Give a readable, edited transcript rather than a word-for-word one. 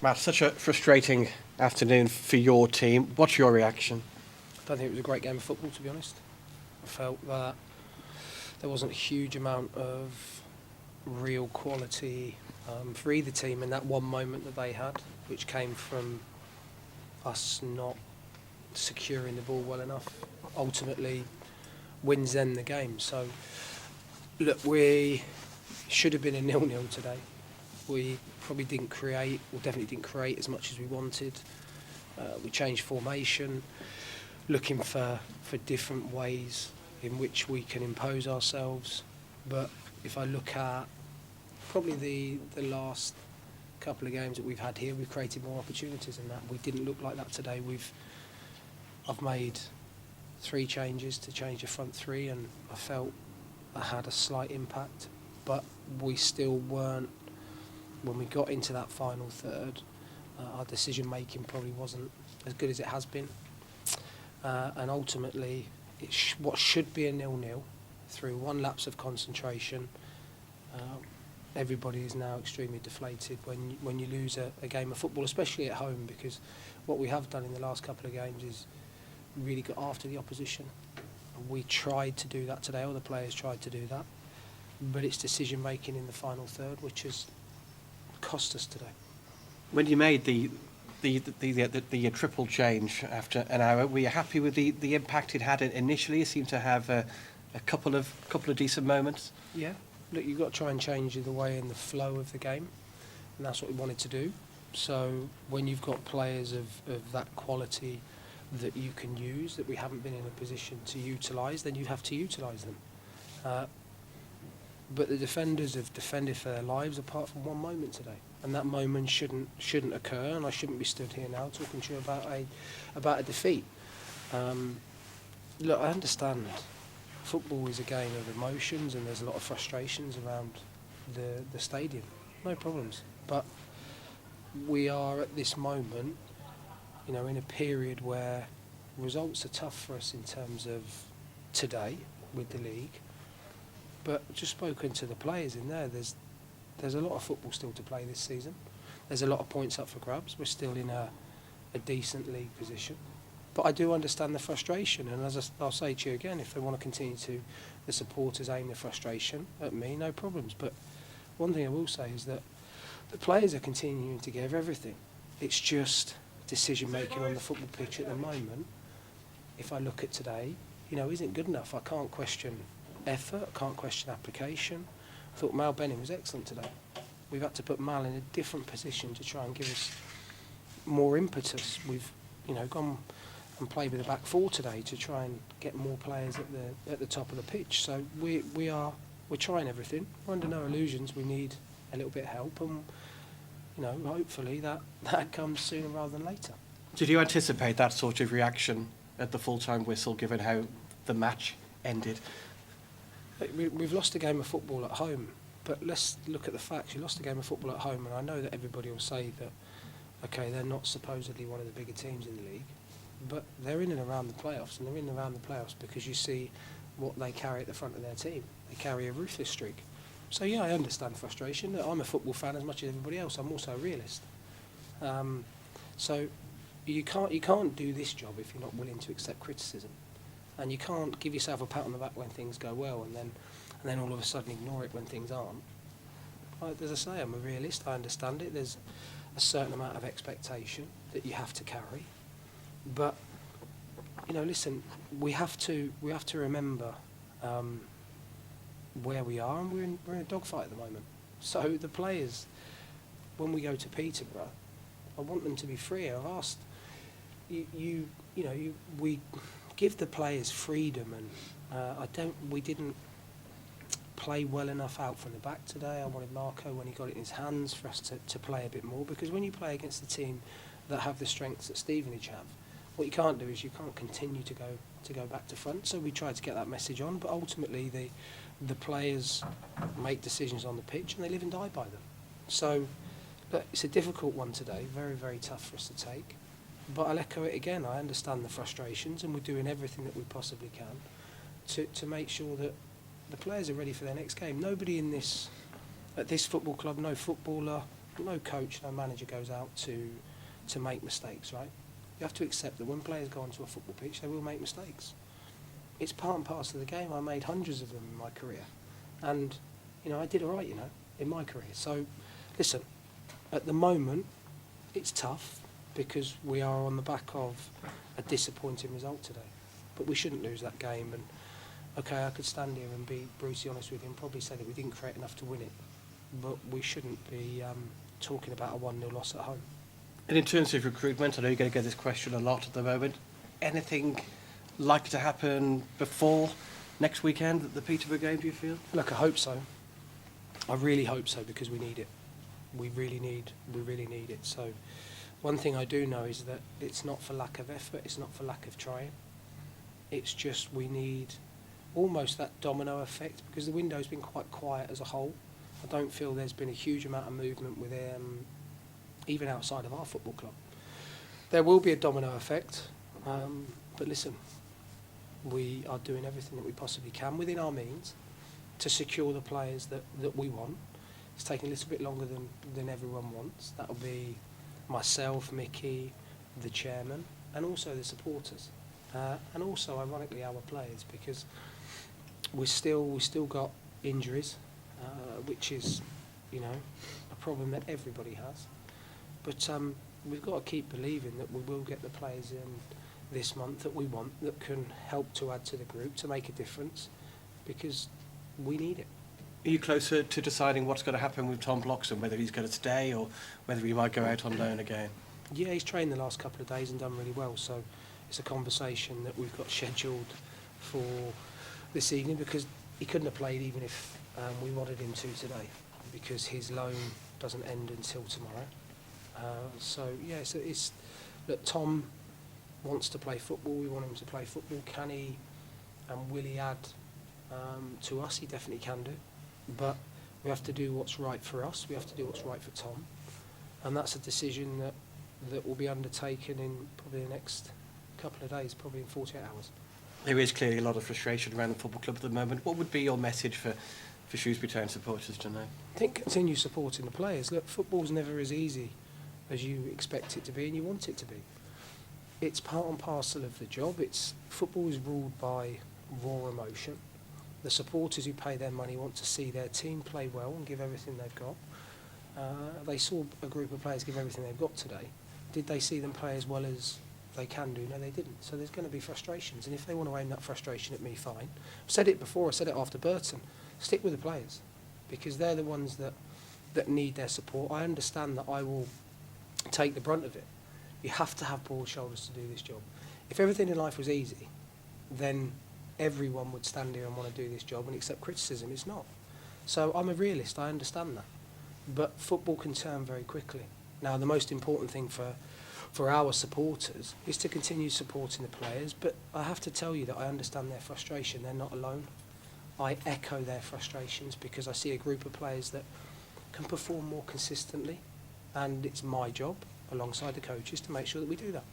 Matt, such a frustrating afternoon for your team. What's your reaction? I don't think it was a great game of football, to be honest. I felt that there wasn't a huge amount of real quality for either team in that one moment that they had, which came from us not securing the ball well enough. Ultimately, wins then the game. So, look, we should have been a 0-0 today. We probably didn't create, or definitely didn't create as much as we wanted. We changed formation, looking for different ways in which we can impose ourselves. But if I look at probably the last couple of games that we've had here, we've created more opportunities than that. We didn't look like that today. I've made 3 changes to change the front 3, and I felt that had a slight impact. But we still weren't, when we got into that final third, our decision making probably wasn't as good as it has been. And ultimately, what should be a 0-0, through one lapse of concentration, everybody is now extremely deflated when you lose a game of football, especially at home, because what we have done in the last couple of games is really got after the opposition. We tried to do that today, all the players tried to do that, but it's decision making in the final third which has cost us today. When you made the triple change after an hour, were you happy with the impact it had initially? You seemed to have a couple of decent moments. Yeah, look, you've got to try and change the way and the flow of the game, and that's what we wanted to do. So when you've got players of that quality that you can use, that we haven't been in a position to utilise, then you have to utilise them. But the defenders have defended for their lives apart from one moment today, and that moment shouldn't occur, and I shouldn't be stood here now talking to you about a defeat. Look, I understand football is a game of emotions, and there's a lot of frustrations around the stadium. No problems, but we are at this moment, in a period where results are tough for us in terms of today with the league. But just spoken to the players in there's a lot of football still to play this season. There's a lot of points up for grabs. We're still in a decent league position. But I do understand the frustration, and as I'll say to you again, if they want to continue to, the supporters aim their frustration at me, no problems. But one thing I will say is that the players are continuing to give everything. It's just decision making on the football pitch at the moment, if I look at today, isn't good enough. I can't question effort, I can't question application. I thought Mal Benning was excellent today. We've had to put Mal in a different position to try and give us more impetus. We've gone and played with the back 4 today to try and get more players at the top of the pitch. So we're trying everything. We're under no illusions. We need a little bit of help, and hopefully that comes sooner rather than later. Did you anticipate that sort of reaction at the full-time whistle, given how the match ended? We've lost a game of football at home, but let's look at the facts. You lost a game of football at home, and I know that everybody will say that, okay, they're not supposedly one of the bigger teams in the league, but they're in and around the playoffs, and they're in and around the playoffs because you see what they carry at the front of their team. They carry a ruthless streak. So yeah, I understand frustration. I'm a football fan as much as everybody else. I'm also a realist. So you can't do this job if you're not willing to accept criticism, and you can't give yourself a pat on the back when things go well, and then all of a sudden ignore it when things aren't. As I say, I'm a realist. I understand it. There's a certain amount of expectation that you have to carry, but listen, we have to remember where we are, and we're in a dogfight at the moment. So the players, when we go to Peterborough, I want them to be free. I've asked we give the players freedom, and we didn't play well enough out from the back today. I wanted Marco, when he got it in his hands, for us to play a bit more, because when you play against a team that have the strengths that Stevenage have, what you can't do is you can't continue to go back to front. So we tried to get that message on, but ultimately the players make decisions on the pitch, and they live and die by them. So look, it's a difficult one today, very, very tough for us to take. But I'll echo it again, I understand the frustrations, and we're doing everything that we possibly can to make sure that the players are ready for their next game. Nobody at this football club, no footballer, no coach, no manager goes out to make mistakes, right? You have to accept that when players go onto a football pitch, they will make mistakes. It's part and parcel of the game. I made hundreds of them in my career. And, I did all right, in my career. So, listen, at the moment, it's tough because we are on the back of a disappointing result today. But we shouldn't lose that game. And, okay, I could stand here and be brutally honest with you and probably say that we didn't create enough to win it. But we shouldn't be talking about a 1-0 loss at home. And in terms of recruitment, I know you're going to get this question a lot at the moment. Anything likely to happen before next weekend at the Peterborough game, do you feel? Look, I hope so. I really hope so because we need it. We really need it. So one thing I do know is that it's not for lack of effort, it's not for lack of trying. It's just we need almost that domino effect because the window's been quite quiet as a whole. I don't feel there's been a huge amount of movement with even outside of our football club. There will be a domino effect, but listen, we are doing everything that we possibly can within our means to secure the players that we want. It's taking a little bit longer than everyone wants. That'll be myself, Mickey, the chairman, and also the supporters, and also, ironically, our players, because we still got injuries, which is, a problem that everybody has. But we've got to keep believing that we will get the players in this month that we want, that can help to add to the group, to make a difference, because we need it. Are you closer to deciding what's going to happen with Tom Bloxon, whether he's going to stay or whether he might go out on loan again? Yeah, he's trained the last couple of days and done really well, so it's a conversation that we've got scheduled for this evening because he couldn't have played even if we wanted him to today because his loan doesn't end until tomorrow. It's look, Tom wants to play football, we want him to play football. Can he and will he add to us? He definitely can do. But we have to do what's right for us, we have to do what's right for Tom. And that's a decision that will be undertaken in probably the next couple of days, probably in 48 hours. There is clearly a lot of frustration around the football club at the moment. What would be your message for Shrewsbury Town supporters tonight? I think continue supporting the players. Look, football's never as easy as you expect it to be and you want it to be. It's part and parcel of the job. Football is ruled by raw emotion. The supporters who pay their money want to see their team play well and give everything they've got. They saw a group of players give everything they've got today. Did they see them play as well as they can do? No, they didn't. So there's going to be frustrations, and if they want to aim that frustration at me, fine. I've said it before, I said it after Burton. Stick with the players, because they're the ones that need their support. I understand that I will take the brunt of it. You have to have broad shoulders to do this job. If everything in life was easy, then everyone would stand here and want to do this job and accept criticism. It's not. So I'm a realist, I understand that. But football can turn very quickly. Now, the most important thing for our supporters is to continue supporting the players, but I have to tell you that I understand their frustration. They're not alone. I echo their frustrations because I see a group of players that can perform more consistently, and it's my job, alongside the coaches, to make sure that we do that.